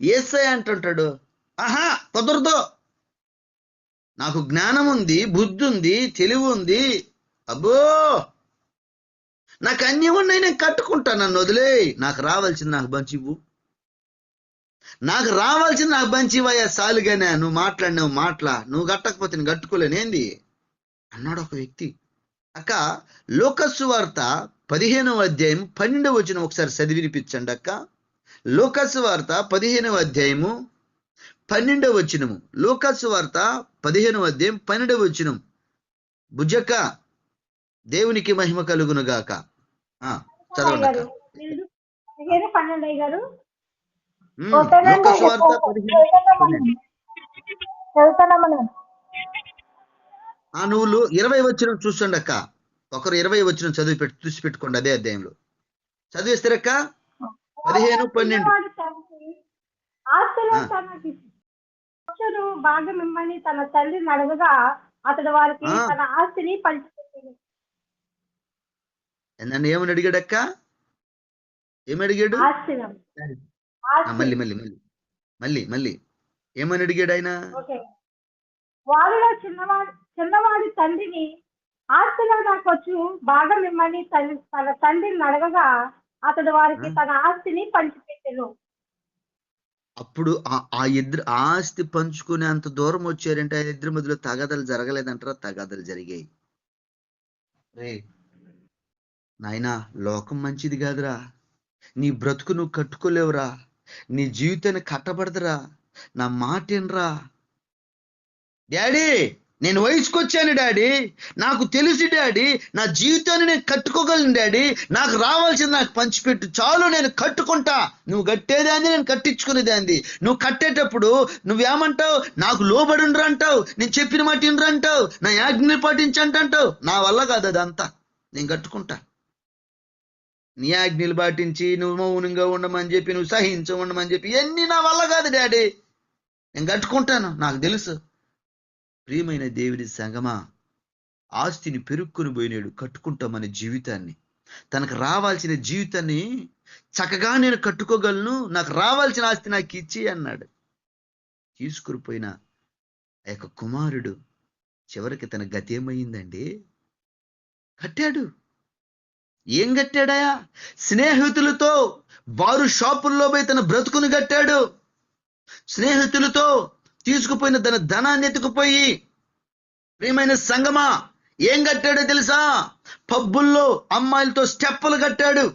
యేసయ్య అంటుంటాడు, ఆహా కుదరదు, నాకు జ్ఞానం ఉంది, బుద్ధి ఉంది, తెలివి ఉంది, అబ్బో నాకు అన్నీ ఉన్నాయి, నేను కట్టుకుంటా, నన్ను వదిలే, నాకు రావాల్సింది నాకు బంచివ్వు, నాకు రావాల్సింది నాకు బంచివయ్యా సాలుగానే, నువ్వు మాట్లాడినావు మాటలా, నువ్వు కట్టకపోతే నేను కట్టుకోలేనేంది అన్నాడు ఒక వ్యక్తి. అక్క లూకాసు వార్త 15వ అధ్యాయం 12వ వచనం ఒకసారి చదివినిపించండి అక్క. లూకాసు వార్త 15వ అధ్యాయము 12వ వచనము. లూకాసు వార్త 15వ అధ్యాయం 12వ వచనం. బుజ్జక్క దేవునికి మహిమ కలుగును గాక. చదవండి అక్క. లూకాసు వార్త 15. నువ్వు 20 వచనం చూసండి అక్క. ఒకరు 20 వచనం చూసి పెట్టుకోండి అదే అధ్యాయంలో చదివేస్తారక్క. 15-12. బాగా మిమ్మల్ని తన తల్లిని అడగగా అతడు వారికి తన ఆస్తిని పంచిపెట్టాడు. నన్ను ఏమని అడిగాడక్క? ఏమడిగాడు? మళ్ళీ మళ్ళీ మళ్ళీ మళ్ళీ మళ్ళీ ఏమని అడిగాడు ఆయన? వారిలో చిన్నవాడి తండ్రిని ఆస్తిలో నాకు వచ్చు బాగా మిమ్మల్ని తన తండ్రిని అడగగా అతడు వారికి తన ఆస్తిని పంచిపెట్టాడు. అప్పుడు ఆ ఇద్దరు ఆస్తి పంచుకునే అంత దూరం వచ్చారంటే ఆ ఇద్దరి మధ్యలో తగాదలు జరగలేదంటారా? తగాదలు జరిగాయి. రే నాయనా, లోకం మంచిది కాదురా, నీ బ్రతుకు నువ్వు కట్టుకోలేవురా, నీ జీవితాన్ని కట్టబడదురా, నా మాట ఏనరా డాడీ, నేను వయసుకొచ్చాను డాడీ, నాకు తెలుసు డాడీ, నా జీవితాన్ని నేను కట్టుకోగలను డాడీ, నాకు రావాల్సింది నాకు పంచిపెట్టు చాలు, నేను కట్టుకుంటా. నువ్వు కట్టేదాన్ని నేను కట్టించుకునేదాన్ని. నువ్వు కట్టేటప్పుడు నువ్వేమంటావు? నాకు లోబడుండ్రు అంటావు, నేను చెప్పిన మాట ఇండ్రు అంటావు, నా ఆజ్ఞలు పాటించంటావు. నా వల్ల కాదు అదంతా, నేను కట్టుకుంటా. నీ ఆజ్ఞలు పాటించి నువ్వు మౌనంగా ఉండమని చెప్పి, నువ్వు సహించ ఉండమని చెప్పి ఇవన్నీ నా వల్ల కాదు డాడీ, నేను కట్టుకుంటాను, నాకు తెలుసు. ప్రియమైన దేవుడి సంగమా, ఆస్తిని పెరుక్కుని పోయినాడు కట్టుకుంటామనే జీవితాన్ని, తనకు రావాల్సిన జీవితాన్ని చక్కగా నేను కట్టుకోగలను, నాకు రావాల్సిన ఆస్తి నాకు ఇచ్చి అన్నాడు. తీసుకుని పోయిన ఆ యొక్క కుమారుడు చివరికి తన గతి ఏమైందండి? కట్టాడు. ఏం కట్టాడయా? స్నేహితులతో బారు షాపుల్లో పోయి తన బ్రతుకును కట్టాడు. స్నేహితులతో తీసుకుపోయిన తన ధనాన్ని ఎత్తుకుపోయి, ప్రియమైన సంగమా, ఏం కట్టాడో తెలుసా? పబ్బుల్లో అమ్మాయిలతో స్టెప్పులు కట్టాడు.